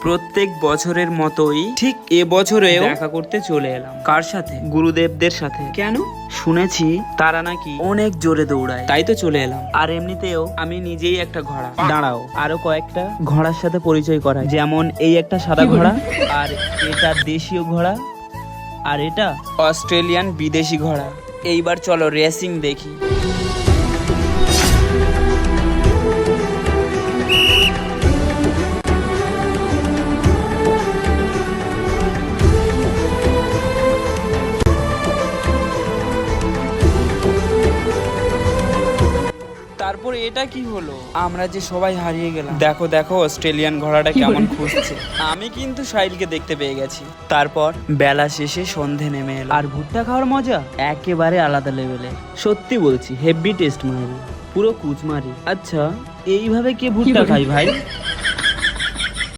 প্রত্যেক বছরের মতোই ঠিক এবছরেও দেখা করতে চলে এলাম। কার সাথে? গুরুদেবদের সাথে। কেন? শুনেছি তারা নাকি অনেক জোরে দৌড়ায়, তাই তো চলে এলাম। আর এমনিতেও আমি নিজেই একটা ঘোড়া। দাঁড়াও, আরো কয়েকটা ঘোড়ার সাথে পরিচয় করাই। যেমন এই একটা সাদা ঘোড়া, আর এটা দেশীয় ঘোড়া, আর এটা অস্ট্রেলিয়ান বিদেশি ঘোড়া। এইবার চলো রেসিং দেখি। তারপর এটা কি হলো? আমরা যে সবাই হারিয়ে গেলাম। দেখো দেখো অস্ট্রেলিয়ান ঘোড়াটা কেমন খুঁজছে। আমি কিন্তু সাহিলকে দেখতে পেয়ে গেছি। তারপর বেলা শেষে সন্ধে নেমে এলো, আর ভুট্টা খাওয়ার মজা একেবারে আলাদা লেভেলে। সত্যি বলছি, হেভি টেস্ট মারি, পুরো কুচমারি। আচ্ছা, এইভাবে কে ভুট্টা খাই ভাই?